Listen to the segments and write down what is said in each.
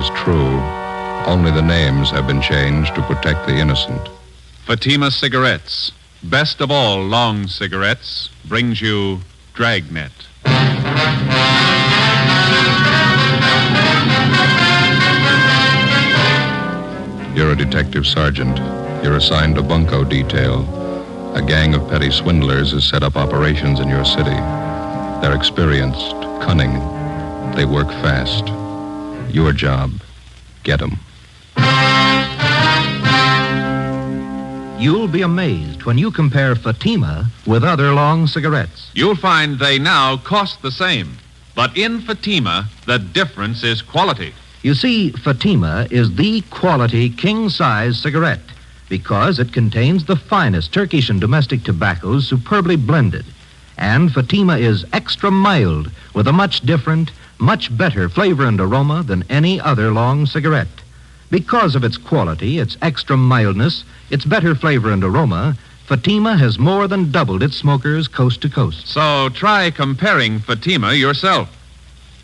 is true. Only the names have been changed to protect the innocent. Fatima Cigarettes, best of all long cigarettes, brings you Dragnet. You're a detective sergeant. You're assigned to bunco detail. A gang of petty swindlers has set up operations in your city. They're experienced, cunning. They work fast. Your job, get them. You'll be amazed when you compare Fatima with other long cigarettes. You'll find they now cost the same. But in Fatima, the difference is quality. You see, Fatima is the quality king-size cigarette because it contains the finest Turkish and domestic tobaccos superbly blended. And Fatima is extra mild with a much different, much better flavor and aroma than any other long cigarette. Because of its quality, its extra mildness, its better flavor and aroma, Fatima has more than doubled its smokers coast to coast. So try comparing Fatima yourself.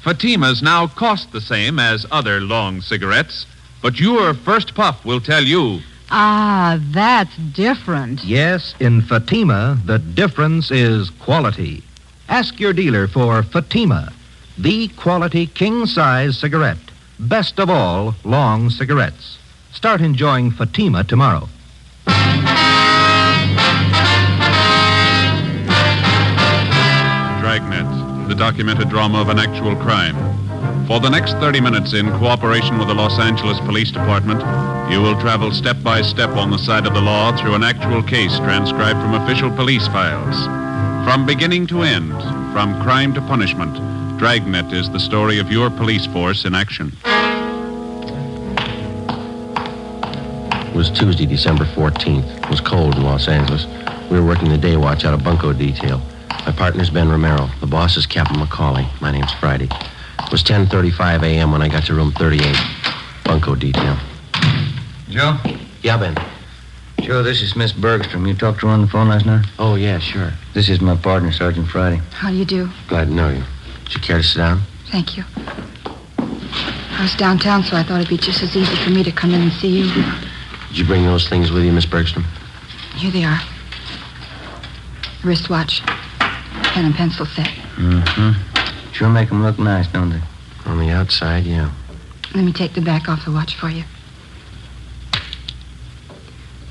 Fatimas now cost the same as other long cigarettes, but your first puff will tell you. Ah, that's different. Yes, in Fatima, the difference is quality. Ask your dealer for Fatima, the quality king-size cigarette. Best of all long cigarettes. Start enjoying Fatima tomorrow. Dragnet, the documented drama of an actual crime. For the next 30 minutes, in cooperation with the Los Angeles Police Department, you will travel step by step on the side of the law through an actual case transcribed from official police files. From beginning to end, from crime to punishment, Dragnet is the story of your police force in action. It was Tuesday, December 14th. It was cold in Los Angeles. We were working the day watch out of bunco detail. My partner's Ben Romero. The boss is Captain McCauley. My name's Friday. It was 10:35 a.m. when I got to room 38, bunco detail. Joe? Yeah, Ben. Joe, this is Miss Bergstrom. You talked to her on the phone last night? Oh, yeah, sure. This is my partner, Sergeant Friday. How do you do? Glad to know you. Would you care to sit down? Thank you. I was downtown, so I thought it'd be just as easy for me to come in and see you. Did you bring those things with you, Miss Bergstrom? Here they are. Wristwatch, pen and pencil set. Mm-hmm. Sure make them look nice, don't they? On the outside, yeah. Let me take the back off the watch for you.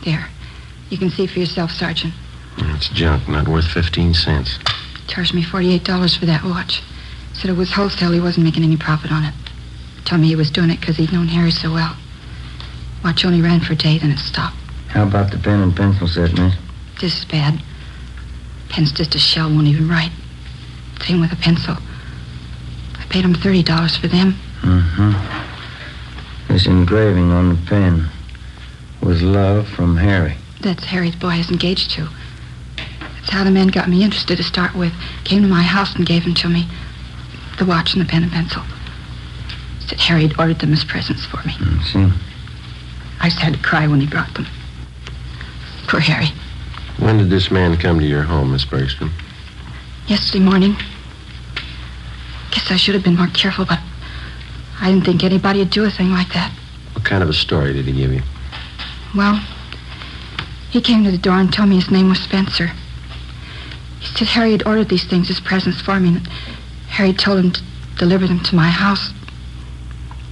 There. You can see for yourself, Sergeant. It's junk, not worth 15 cents. Charged me $48 for that watch. Said it was wholesale. He wasn't making any profit on it. Told me he was doing it because he'd known Harry so well. Watch only ran for a day, then it stopped. How about the pen and pencil set, miss? This is bad. Pen's just a shell, won't even write. Same with a pencil. I paid him $30 for them. Mm-hmm. This engraving on the pen was love from Harry. That's Harry's boy I was engaged to. That's how the man got me interested to start with. Came to my house and gave them to me. The watch and the pen and pencil. Said Harry had ordered them as presents for me. See? I just had to cry when he brought them. Poor Harry. When did this man come to your home, Miss Bergstrom? Yesterday morning. Guess I should have been more careful, but I didn't think anybody would do a thing like that. What kind of a story did he give you? Well, he came to the door and told me his name was Spencer. He said Harry had ordered these things as presents for me, and Harry told him to deliver them to my house.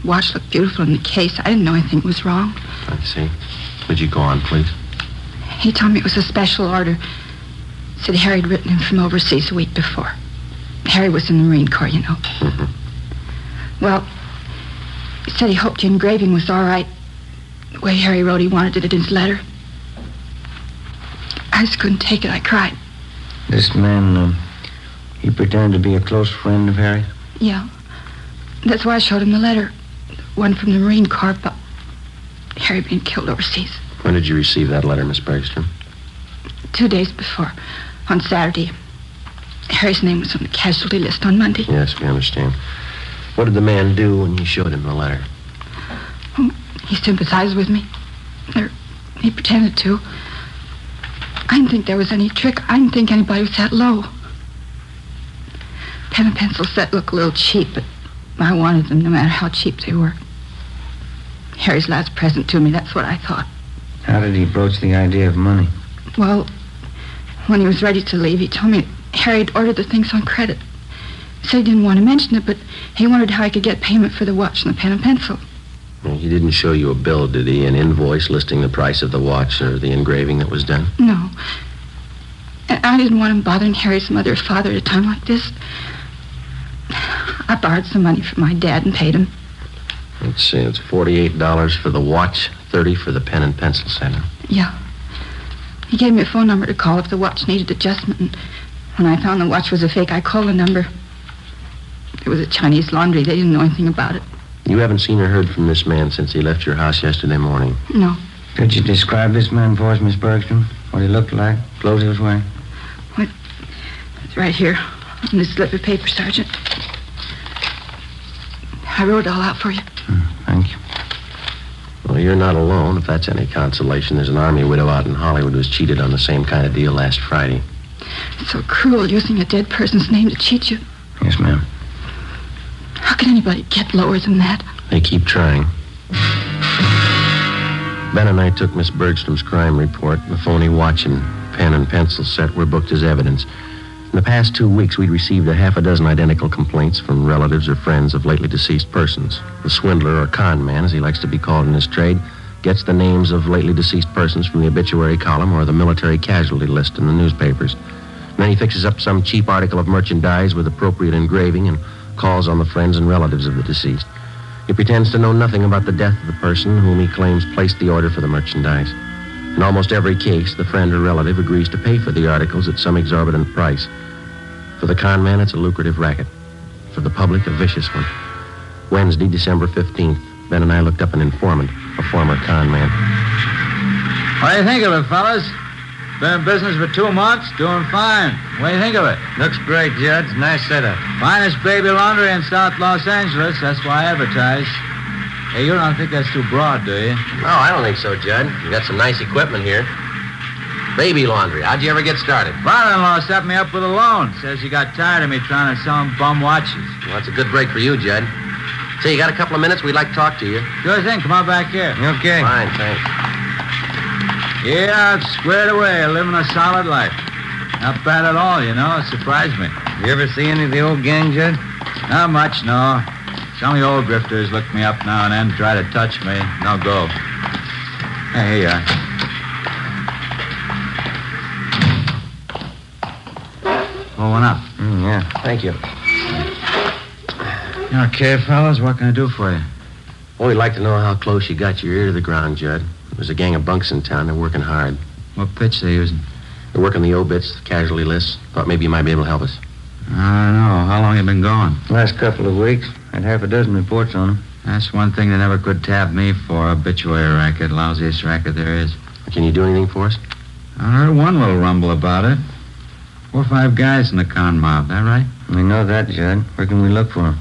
Watch looked beautiful in the case. I didn't know anything was wrong. I see. Would you go on, please? He told me it was a special order. Said Harry had written him from overseas a week before. Harry was in the Marine Corps, you know. Mm-hmm. Well, he said he hoped the engraving was all right. The way Harry wrote he wanted it in his letter. I just couldn't take it. I cried. This man, he pretended to be a close friend of Harry? Yeah. That's why I showed him the letter. One from the Marine Corps about Harry being killed overseas. When did you receive that letter, Miss Bergstrom? 2 days before, on Saturday. Harry's name was on the casualty list on Monday. Yes, we understand. What did the man do when you showed him the letter? He sympathized with me. Or he pretended to. I didn't think there was any trick. I didn't think anybody was that low. Pen and pencil set looked a little cheap, but I wanted them no matter how cheap they were. Harry's last present to me. That's what I thought. How did he broach the idea of money? Well, when he was ready to leave, he told me Harry had ordered the things on credit. He said he didn't want to mention it, but he wondered how he could get payment for the watch and the pen and pencil. Well, he didn't show you a bill, did he? An invoice listing the price of the watch or the engraving that was done? No. And I didn't want him bothering Harry's mother or father at a time like this. I borrowed some money from my dad and paid him. Let's see, it's $48 for the watch, $30 for the pen and pencil set. Yeah. He gave me a phone number to call if the watch needed adjustment. And when I found the watch was a fake, I called the number. It was a Chinese laundry. They didn't know anything about it. You haven't seen or heard from this man since he left your house yesterday morning? No. Could you describe this man for us, Miss Bergstrom? What he looked like? Clothes he was wearing? It's right here on this slip of paper, Sergeant. I wrote it all out for you. Thank you. Well, you're not alone, if that's any consolation. There's an army widow out in Hollywood who was cheated on the same kind of deal last Friday. It's so cruel using a dead person's name to cheat you. Yes, ma'am. How can anybody get lower than that? They keep trying. Ben and I took Miss Bergstrom's crime report. The phony watch and pen and pencil set were booked as evidence. In the past 2 weeks, we'd received a half a dozen identical complaints from relatives or friends of lately deceased persons. The swindler, or con man, as he likes to be called in his trade, gets the names of lately deceased persons from the obituary column or the military casualty list in the newspapers. And then he fixes up some cheap article of merchandise with appropriate engraving and calls on the friends and relatives of the deceased. He pretends to know nothing about the death of the person whom he claims placed the order for the merchandise. In almost every case, the friend or relative agrees to pay for the articles at some exorbitant price. For the con man, it's a lucrative racket. For the public, a vicious one. Wednesday, December 15th, Ben and I looked up an informant, a former con man. What do you think of it, fellas? Been in business for 2 months, doing fine. What do you think of it? Looks great, Judge. Nice setup. Finest baby laundry in South Los Angeles. That's why I advertise. Hey, you don't think that's too broad, do you? Oh, I don't think so, Judd. You got some nice equipment here. Baby laundry. How'd you ever get started? Father-in-law set me up with a loan. Says he got tired of me trying to sell him bum watches. Well, that's a good break for you, Judd. Say, you got a couple of minutes? We'd like to talk to you. Sure thing. Come on back here. Okay. Fine, thanks. Yeah, it's squared away, living a solid life. Not bad at all, you know. It surprised me. You ever see any of the old gang, Judge? Not much, no. Some of the old grifters look me up now and then, try to touch me. No go. Hey, here you are. Pull one up. Yeah. Thank you. Okay, fellas, what can I do for you? Well, we'd like to know how close you got your ear to the ground, Judd. There's a gang of bunks in town. They're working hard. What pitch they using? They're working the obits, the casualty lists. Thought maybe you might be able to help us. I don't know. How long you been going? Last couple of weeks. Had half a dozen reports on them. That's one thing they never could tap me for. Obituary racket. Lousiest racket there is. Can you do anything for us? I heard one little rumble about it. 4 or 5 guys in the con mob. That right? We know that, Judd. Where can we look for them?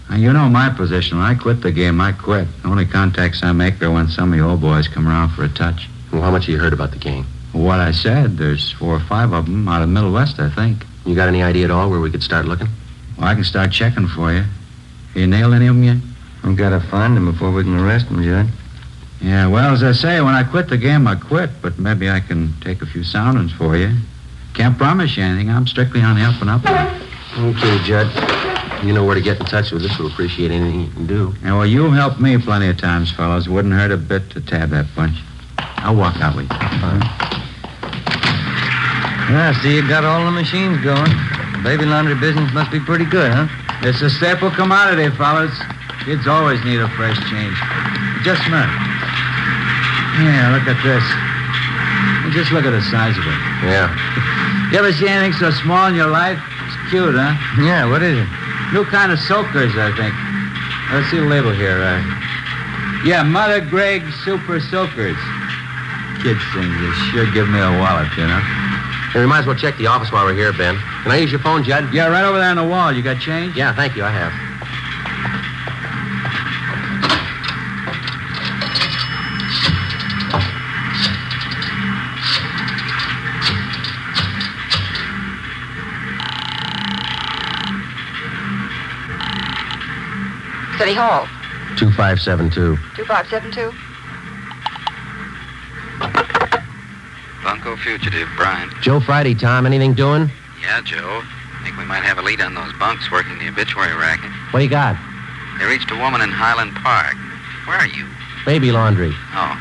Now, you know my position. When I quit the game, I quit. The only contacts I make are when some of the old boys come around for a touch. Well, how much have you heard about the gang? What I said, there's 4 or 5 of them out of Middle West, I think. You got any idea at all where we could start looking? Well, I can start checking for you. You nailed any of them yet? We gotta find them before we can arrest them, Judd. Yeah, well, as I say, when I quit the game, I quit. But maybe I can take a few soundings for you. Can't promise you anything. I'm strictly on the up and up. Okay, Judd. You know where to get in touch with us. We'll appreciate anything you can do. Yeah, well, you've helped me plenty of times, fellas. Wouldn't hurt a bit to tab that bunch. I'll walk out with you. Fine. Yeah, I see you got all the machines going. The baby laundry business must be pretty good, huh? It's a staple commodity, fellas. Kids always need a fresh change. Just a minute. Yeah, look at this. Just look at the size of it. Yeah. You ever see anything so small in your life? It's cute, huh? Yeah, what is it? New kind of soakers, I think. Let's see the label here. Yeah, Mother Greg Super Soakers. Kids things, they sure give me a wallop, you know? Hey, we might as well check the office while we're here, Ben. Can I use your phone, Judd? Yeah, right over there on the wall. You got change? Yeah, thank you. I have. City Hall. 2572. 2572. fugitive, Brian. Joe Friday, Tom. Anything doing? Yeah, Joe. Think we might have a lead on those bunks working the obituary racket. What do you got? They reached a woman in Highland Park. Where are you? Baby laundry. Oh.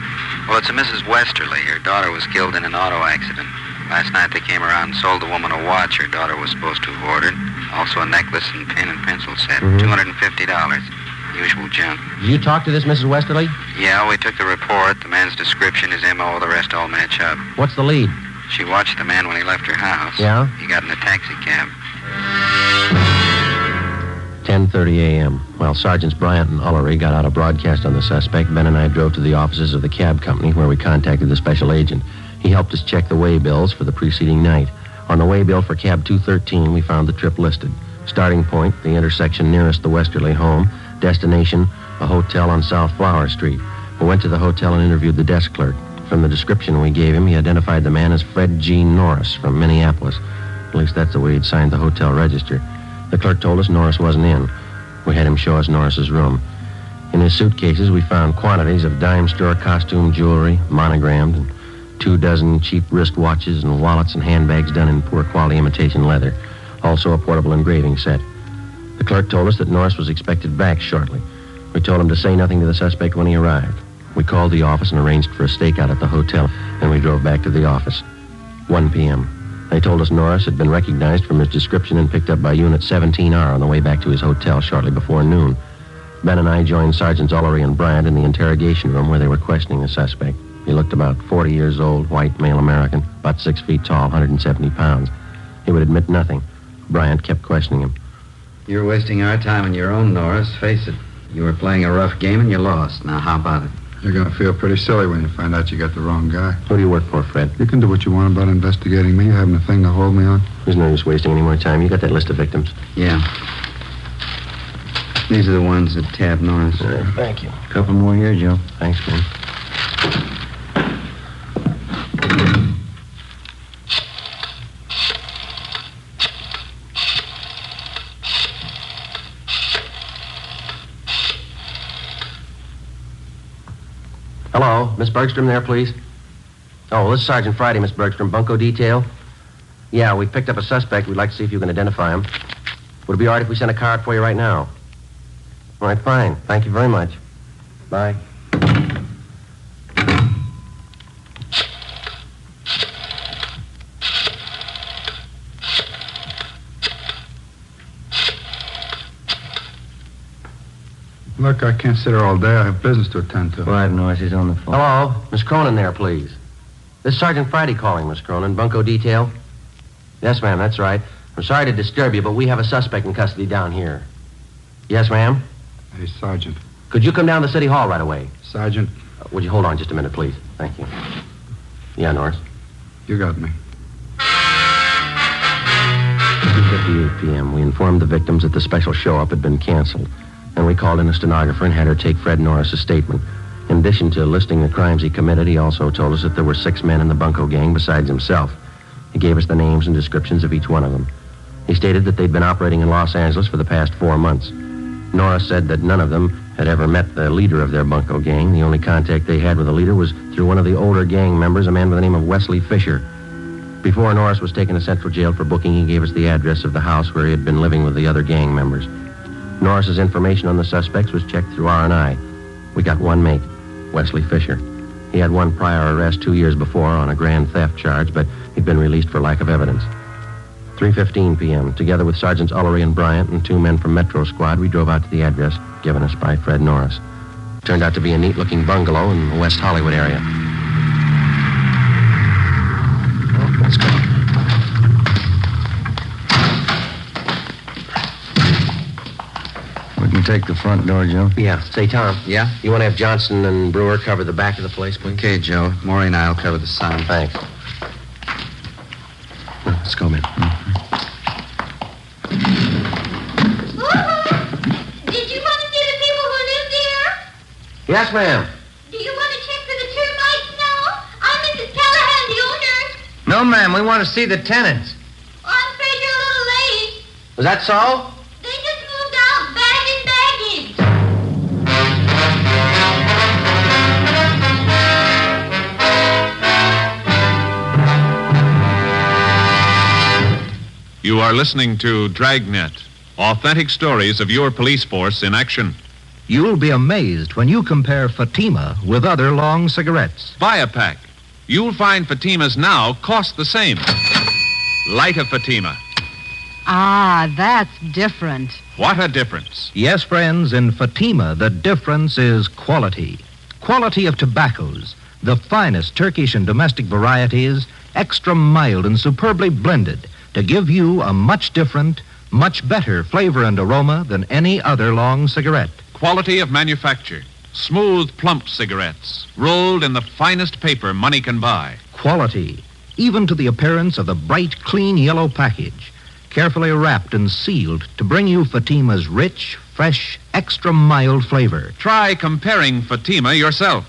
Well, it's a Mrs. Westerly. Her daughter was killed in an auto accident. Last night they came around and sold the woman a watch her daughter was supposed to have ordered. Also a necklace and pen and pencil set. $250. Usual junk. Did you talk to this Mrs. Westerly? Yeah, we took the report. The man's description, his M.O., the rest all match up. What's the lead? She watched the man when he left her house. Yeah? He got in a taxi cab. 10:30 a.m. While Sergeants Bryant and Ullery got out a broadcast on the suspect, Ben and I drove to the offices of the cab company where we contacted the special agent. He helped us check the way bills for the preceding night. On the way bill for cab 213, we found the trip listed. Starting point, the intersection nearest the Westerly home. Destination, a hotel on South Flower Street. We went to the hotel and interviewed the desk clerk. From the description we gave him, he identified the man as Fred G. Norris from Minneapolis. At least that's the way he'd signed the hotel register. The clerk told us Norris wasn't in. We had him show us Norris's room. In his suitcases, we found quantities of dime store costume jewelry, monogrammed, and 24 cheap wristwatches and wallets and handbags done in poor quality imitation leather. Also a portable engraving set. The clerk told us that Norris was expected back shortly. We told him to say nothing to the suspect when he arrived. We called the office and arranged for a stakeout at the hotel, and we drove back to the office. 1 p.m. They told us Norris had been recognized from his description and picked up by Unit 17R on the way back to his hotel shortly before noon. Ben and I joined Sergeants Ullery and Bryant in the interrogation room where they were questioning the suspect. He looked about 40 years old, white, male American, about 6 feet tall, 170 pounds. He would admit nothing. Bryant kept questioning him. You're wasting our time and your own, Norris. Face it. You were playing a rough game and you lost. Now, how about it? You're going to feel pretty silly when you find out you got the wrong guy. Who do you work for, Fred? You can do what you want about investigating me. You having a thing to hold me on? There's no use wasting any more time. You got that list of victims? Yeah. These are the ones that tabbed Norris. Thank you. A couple more here, Joe. Thanks, Ben. Hello, Miss Bergstrom there, please? Oh, this is Sergeant Friday, Miss Bergstrom. Bunko detail? Yeah, we picked up a suspect. We'd like to see if you can identify him. Would it be all right if we sent a car out for you right now? All right, fine. Thank you very much. Bye. Look, I can't sit here all day. I have business to attend to. Right, Norris is on the phone. Hello, Miss Cronin there, please. This is Sergeant Friday calling, Miss Cronin. Bunko detail? Yes, ma'am, that's right. I'm sorry to disturb you, but we have a suspect in custody down here. Yes, ma'am? Hey, Sergeant. Could you come down to City Hall right away? Sergeant. Would you hold on just a minute, please? Thank you. Yeah, Norris. You got me. 2:58 p.m. We informed the victims that the special show-up had been canceled. And we called in a stenographer and had her take Fred Norris's statement. In addition to listing the crimes he committed, he also told us that there were 6 men in the Bunko gang besides himself. He gave us the names and descriptions of each one of them. He stated that they'd been operating in Los Angeles for the past 4 months. Norris said that none of them had ever met the leader of their Bunko gang. The only contact they had with the leader was through one of the older gang members, a man by the name of Wesley Fisher. Before Norris was taken to Central Jail for booking, he gave us the address of the house where he had been living with the other gang members. Norris's information on the suspects was checked through R&I. We got one mate, Wesley Fisher. He had one prior arrest 2 years before on a grand theft charge, but he'd been released for lack of evidence. 3:15 p.m., together with Sergeants Ullery and Bryant and 2 men from Metro Squad, we drove out to the address given us by Fred Norris. It turned out to be a neat-looking bungalow in the West Hollywood area. Well, let's go. We can take the front door, Joe. Yeah. Say, Tom. Yeah? You want to have Johnson and Brewer cover the back of the place, please? Okay, Joe. Maury and I'll cover the sound. Thanks. Let's go, man. Did you want to see the people who live there? Yes, ma'am. Do you want to check for the termites now? I'm Mrs. Callahan, the owner. No, ma'am. We want to see the tenants. I'm afraid you're a little late. Was that so? They just moved out, bag and baggage. You are listening to Dragnet, authentic stories of your police force in action. You'll be amazed when you compare Fatima with other long cigarettes. Buy a pack. You'll find Fatimas now cost the same. Light a Fatima. Ah, that's different. What a difference. Yes, friends, in Fatima, the difference is quality. Quality of tobaccos, the finest Turkish and domestic varieties, extra mild and superbly blended to give you a much different, much better flavor and aroma than any other long cigarette. Quality of manufacture. Smooth, plump cigarettes, rolled in the finest paper money can buy. Quality, even to the appearance of the bright, clean yellow package, carefully wrapped and sealed to bring you Fatima's rich, fresh, extra mild flavor. Try comparing Fatima yourself.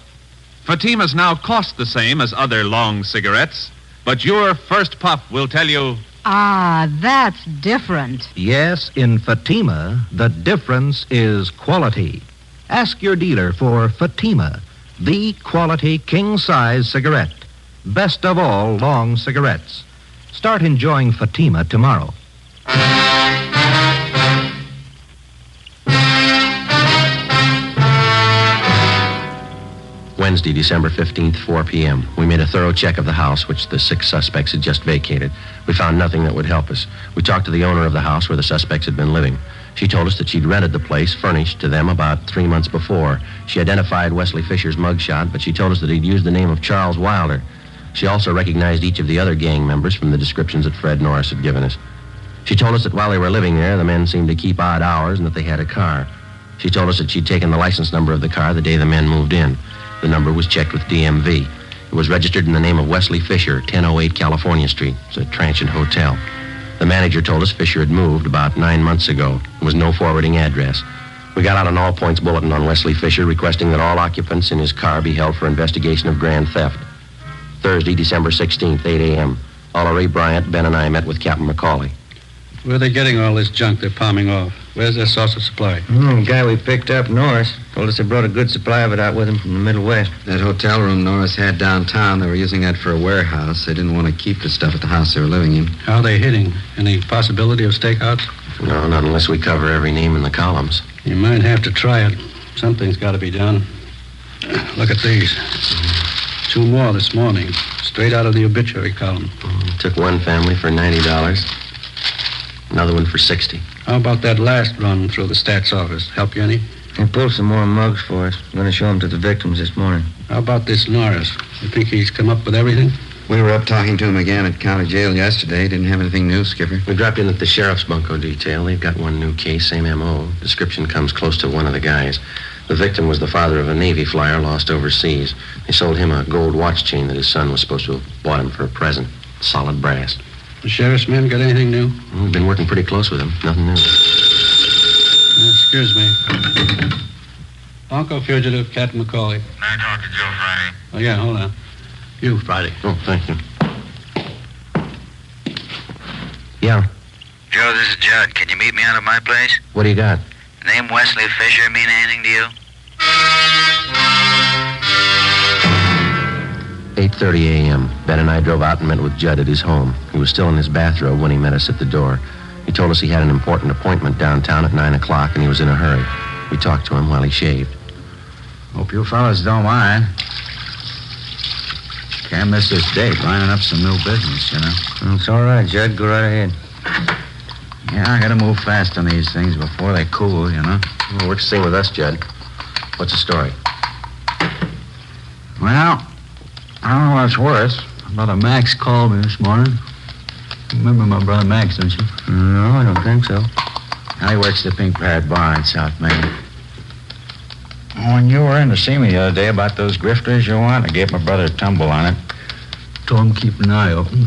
Fatimas now cost the same as other long cigarettes, but your first puff will tell you... Ah, that's different. Yes, in Fatima, the difference is quality. Ask your dealer for Fatima, the quality king-size cigarette. Best of all long cigarettes. Start enjoying Fatima tomorrow. Wednesday, December 15th, 4 p.m. We made a thorough check of the house, which the 6 suspects had just vacated. We found nothing that would help us. We talked to the owner of the house where the suspects had been living. She told us that she'd rented the place, furnished, to them about 3 months before. She identified Wesley Fisher's mugshot, but she told us that he'd used the name of Charles Wilder. She also recognized each of the other gang members from the descriptions that Fred Norris had given us. She told us that while they were living there, the men seemed to keep odd hours and that they had a car. She told us that she'd taken the license number of the car the day the men moved in. The number was checked with DMV. It was registered in the name of Wesley Fisher, 1008 California Street. It's a transient hotel. The manager told us Fisher had moved about 9 months ago. There was no forwarding address. We got out an all-points bulletin on Wesley Fisher requesting that all occupants in his car be held for investigation of grand theft. Thursday, December 16th, 8 a.m. Oliver Ray Bryant, Ben, and I met with Captain McCauley. Where are they getting all this junk they're palming off? Where's their source of supply? The guy we picked up, Norris, told us they brought a good supply of it out with him from the Middle West. That hotel room Norris had downtown, they were using that for a warehouse. They didn't want to keep the stuff at the house they were living in. How are they hitting? Any possibility of stakeouts? No, not unless we cover every name in the columns. You might have to try it. Something's got to be done. Look at these. 2 more this morning, straight out of the obituary column. Took one family for $90. Another one for $60. How about that last run through the stats office? Help you any? They pulled some more mugs for us. I'm going to show them to the victims this morning. How about this Norris? You think he's come up with everything? We were up talking to him again at county jail yesterday. Didn't have anything new, Skipper. We dropped in at the sheriff's bunco detail. They've got one new case, same M.O. Description comes close to one of the guys. The victim was the father of a Navy flyer lost overseas. They sold him a gold watch chain that his son was supposed to have bought him for a present. Solid brass. The sheriff's men got anything new? We've been working pretty close with him. Nothing new. Excuse me. Bunco fugitive, Captain McCauley. Can I talk to Joe Friday? Oh, yeah, hold on. You, Friday. Oh, thank you. Yeah. Joe, this is Judd. Can you meet me out at my place? What do you got? The name Wesley Fisher mean anything to you? 8:30 a.m. Ben and I drove out and met with Judd at his home. He was still in his bathrobe when he met us at the door. He told us he had an important appointment downtown at 9 o'clock and he was in a hurry. We talked to him while he shaved. Hope you fellas don't mind. Can't miss this date, lining up some new business, you know. It's all right, Judd. Go right ahead. Yeah, I gotta move fast on these things before they cool, you know. Well, works the same with us, Judd. What's the story? Well, I don't know what's worse. Brother Max called me this morning. Remember my brother Max, don't you? No, I don't think so. Now he works the Pink Parrot Bar in South Main. When you were in to see me the other day about those grifters you want, I gave my brother a tumble on it. Told him keep an eye open.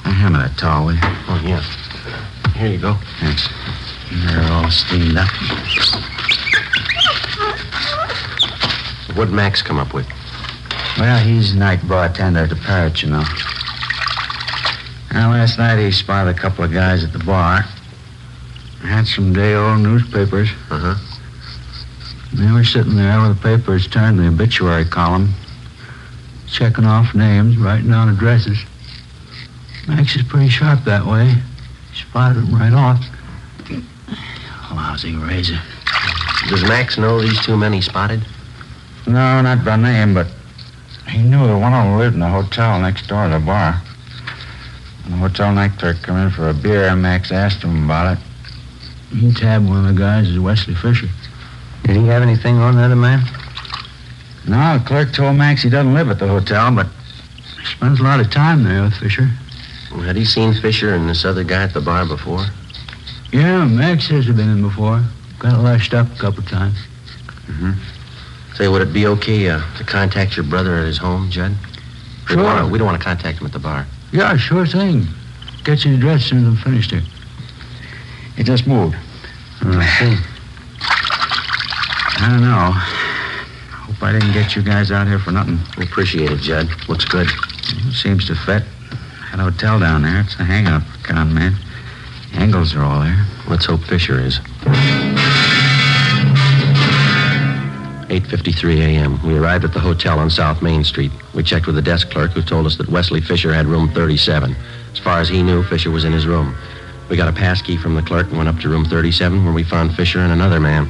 Now, hand me that towel, will you? Oh, yeah. Here you go. Thanks. They're all steamed up. What'd Max come up with? Well, he's night bartender at the Parrot, you know. Now, last night he spotted a couple of guys at the bar. Had some day-old newspapers. Uh-huh. They were sitting there with the papers turned to the obituary column, checking off names, writing down addresses. Max is pretty sharp that way. Spotted him right off. Lousy razor. Does Max know these two men he spotted? No, not by name, but he knew that one of them lived in the hotel next door to the bar. When the hotel night clerk come in for a beer, and Max asked him about it. He tabbed one of the guys as Wesley Fisher. Did he have anything on the other man? No, the clerk told Max he doesn't live at the hotel, but he spends a lot of time there with Fisher. Well, had he seen Fisher and this other guy at the bar before? Yeah, Max says he's been in before. Got lashed up a couple times. Mm-hmm. Say, would it be okay to contact your brother at his home, Judd? Sure. We don't want to contact him at the bar. Yeah, sure thing. Get your address as soon as I'm finished here. he just moved. I see. I don't know. Hope I didn't get you guys out here for nothing. We appreciate it, Judd. Looks good. Seems to fit. That hotel down there, it's a hang-up for con man. Angles are all there. Let's hope Fisher is. 8:53 a.m. We arrived at the hotel on South Main Street. We checked with the desk clerk, who told us that Wesley Fisher had room 37. As far as he knew, Fisher was in his room. We got a pass key from the clerk and went up to room 37, where we found Fisher and another man.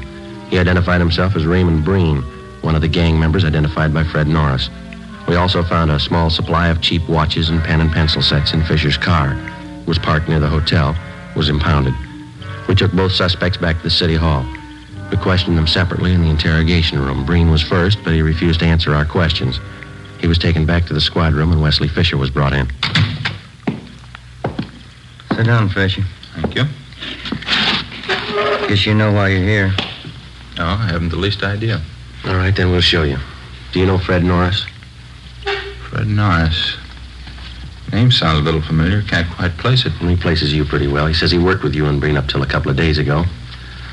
He identified himself as Raymond Breen, one of the gang members identified by Fred Norris. We also found a small supply of cheap watches and pen and pencil sets in Fisher's car. It was parked near the hotel, was impounded. We took both suspects back to the city hall. We questioned them separately in the interrogation room. Breen was first, but he refused to answer our questions. He was taken back to the squad room, and Wesley Fisher was brought in. Sit down, Fisher. Thank you. Guess you know why you're here. No, I haven't the least idea. All right, then we'll show you. Do you know Fred Norris? Fred Norris. Name sounds a little familiar. Can't quite place it. He places you pretty well. He says he worked with you and Breen up till a couple of days ago.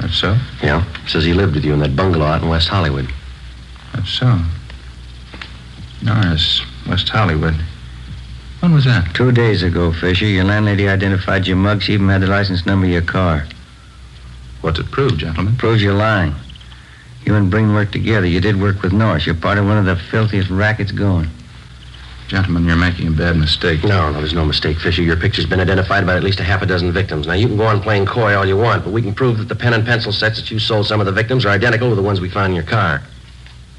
That's so? Yeah. Says he lived with you in that bungalow out in West Hollywood. That's so. Norris, West Hollywood. When was that? 2 days ago, Fisher. Your landlady identified your mug. She even had the license number of your car. What's it prove, gentlemen? Proves you're lying. You and Breen worked together. You did work with Norris. You're part of one of the filthiest rackets going. Gentlemen, you're making a bad mistake. No, there's no mistake, Fisher. Your picture's been identified by at least a half a dozen victims. Now, you can go on playing coy all you want, but we can prove that the pen and pencil sets that you sold some of the victims are identical to the ones we found in your car.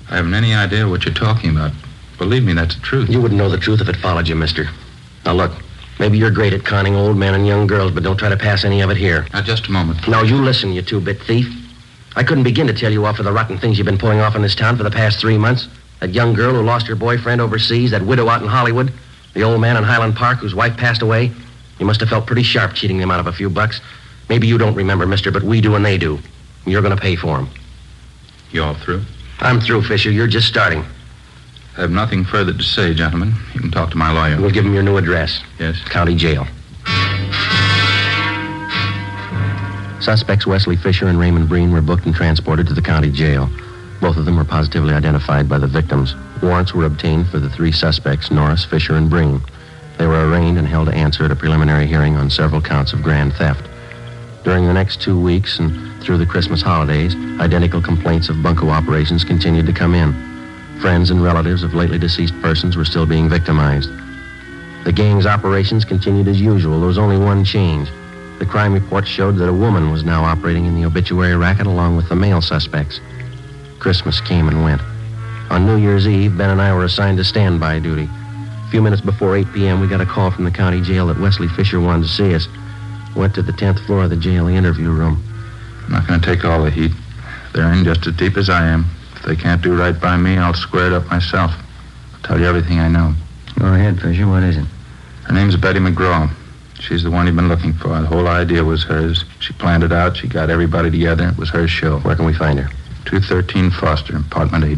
I haven't any idea what you're talking about. Believe me, that's the truth. You wouldn't know the truth if it followed you, mister. Now, look, maybe you're great at conning old men and young girls, but don't try to pass any of it here. Now, just a moment. Now, you listen, you two-bit thief. I couldn't begin to tell you off for the rotten things you've been pulling off in this town for the past 3 months. That young girl who lost her boyfriend overseas, that widow out in Hollywood, the old man in Highland Park whose wife passed away. You must have felt pretty sharp cheating them out of a few bucks. Maybe you don't remember, mister, but we do and they do. And you're going to pay for them. You all through? I'm through, Fisher. You're just starting. I have nothing further to say, gentlemen. You can talk to my lawyer. We'll give him your new address. Yes? County jail. Suspects Wesley Fisher and Raymond Breen were booked and transported to the county jail. Both of them were positively identified by the victims. Warrants were obtained for the 3 suspects, Norris, Fisher, and Breen. They were arraigned and held to answer at a preliminary hearing on several counts of grand theft. During the next 2 weeks and through the Christmas holidays, identical complaints of bunco operations continued to come in. Friends and relatives of lately deceased persons were still being victimized. The gang's operations continued as usual. There was only one change. The crime report showed that a woman was now operating in the obituary racket along with the male suspects. Christmas came and went. On New Year's Eve, Ben and I were assigned to standby duty. A few minutes before 8 p.m., we got a call from the county jail that Wesley Fisher wanted to see us. Went to the 10th floor of the jail, the interview room. I'm not going to take all the heat. They're in just as deep as I am. If they can't do right by me, I'll square it up myself. I'll tell you everything I know. Go ahead, Fisher. What is it? Her name's Betty McGraw. She's the one you've been looking for. The whole idea was hers. She planned it out. She got everybody together. It was her show. Where can we find her? 213 Foster, apartment 8.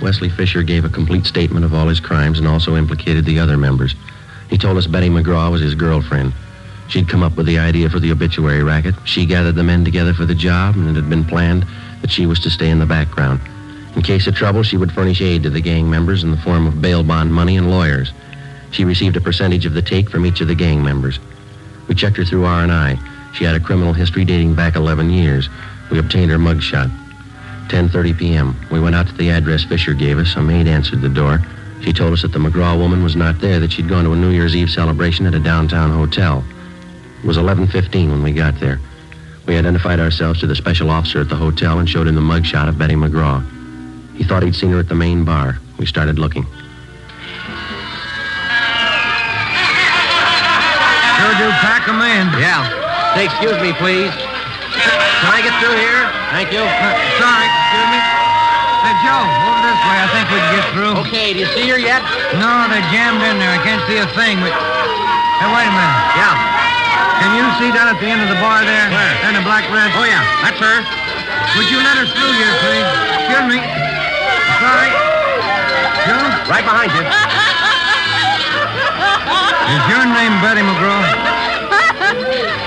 Wesley Fisher gave a complete statement of all his crimes and also implicated the other members. He told us Betty McGraw was his girlfriend. She'd come up with the idea for the obituary racket. She gathered the men together for the job, and it had been planned that she was to stay in the background. In case of trouble, she would furnish aid to the gang members in the form of bail bond money and lawyers. She received a percentage of the take from each of the gang members. We checked her through R&I. She had a criminal history dating back 11 years. We obtained her mugshot. 10:30 p.m. We went out to the address Fisher gave us. A maid answered the door. She told us that the McGraw woman was not there, that she'd gone to a New Year's Eve celebration at a downtown hotel. It was 11:15 when we got there. We identified ourselves to the special officer at the hotel and showed him the mugshot of Betty McGraw. He thought he'd seen her at the main bar. We started looking. Sure do pack 'em in. Yeah. Say, excuse me, please. Can I get through here? Thank you. Sorry, excuse me. Hey, Joe, over this way. I think we can get through. Okay, do you see her yet? No, they're jammed in there. I can't see a thing, but... Hey, wait a minute. Yeah. Can you see down at the end of the bar there? Where? In the black dress? Oh, yeah, that's her. Would you let her through here, please? Excuse me. Sorry. Joe? Right behind you. Is your name Betty McGraw?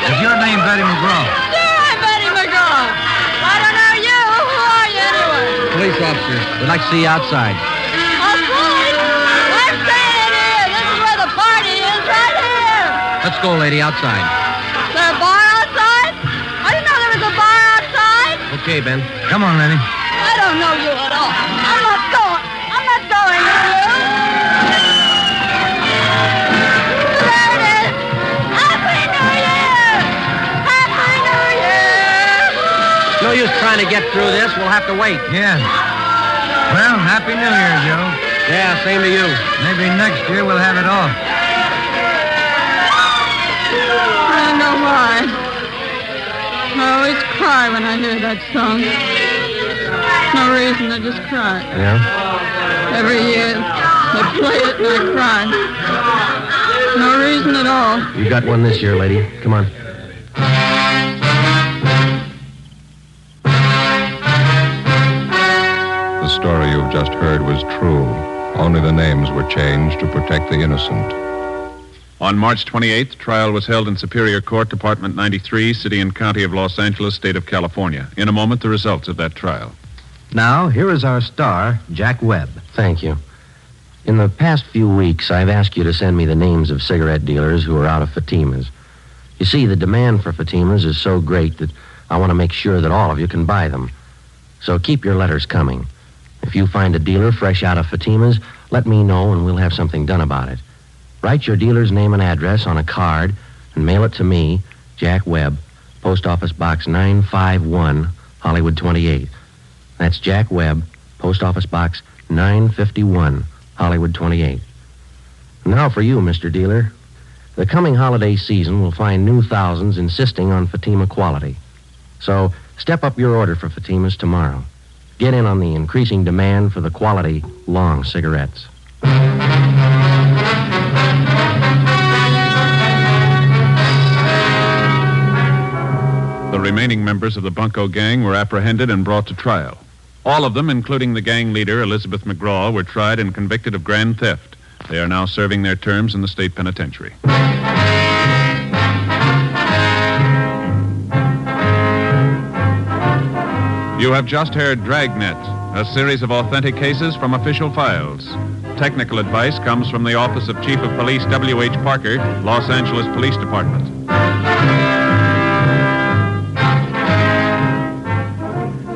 Is your name Betty McGraw? Sure, I'm Betty McGraw. I don't know you. Who are you anyway? Police officer. We'd like to see you outside. Outside? I'm staying in here. This is where the party is, right here. Let's go, lady, outside. Is there a bar outside? I didn't know there was a bar outside. Okay, Ben. Come on, Lenny. I don't know you at all. I'm not going. I'm not going with you. There it is. Happy New Year! Happy New Year! No use trying to get through this. We'll have to wait. Yeah. Well, Happy New Year, Joe. Yeah, same to you. Maybe next year we'll have it off. I don't know why. I always cry when I hear that song. No reason, I just cry. Yeah? Every year, they play it and I cry. No reason at all. You got one this year, lady. Come on. The story you've just heard was true. Only the names were changed to protect the innocent. On March 28th, trial was held in Superior Court, Department 93, City and County of Los Angeles, State of California. In a moment, the results of that trial. Now, here is our star, Jack Webb. Thank you. In the past few weeks, I've asked you to send me the names of cigarette dealers who are out of Fatimas. You see, the demand for Fatimas is so great that I want to make sure that all of you can buy them. So keep your letters coming. If you find a dealer fresh out of Fatimas, let me know and we'll have something done about it. Write your dealer's name and address on a card and mail it to me, Jack Webb, Post Office Box 951, Hollywood 28. That's Jack Webb, Post Office Box 951, Hollywood 28. Now for you, Mr. Dealer. The coming holiday season will find new thousands insisting on Fatima quality. So step up your order for Fatimas tomorrow. Get in on the increasing demand for the quality long cigarettes. The remaining members of the Bunko gang were apprehended and brought to trial. All of them, including the gang leader, Elizabeth McGraw, were tried and convicted of grand theft. They are now serving their terms in the state penitentiary. You have just heard Dragnet, a series of authentic cases from official files. Technical advice comes from the Office of Chief of Police W.H. Parker, Los Angeles Police Department.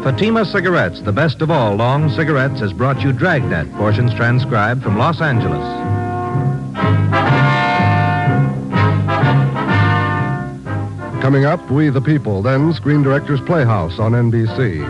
Fatima Cigarettes, the best of all long cigarettes, has brought you Dragnet, portions transcribed from Los Angeles. Coming up, We the People, then Screen Directors Playhouse on NBC.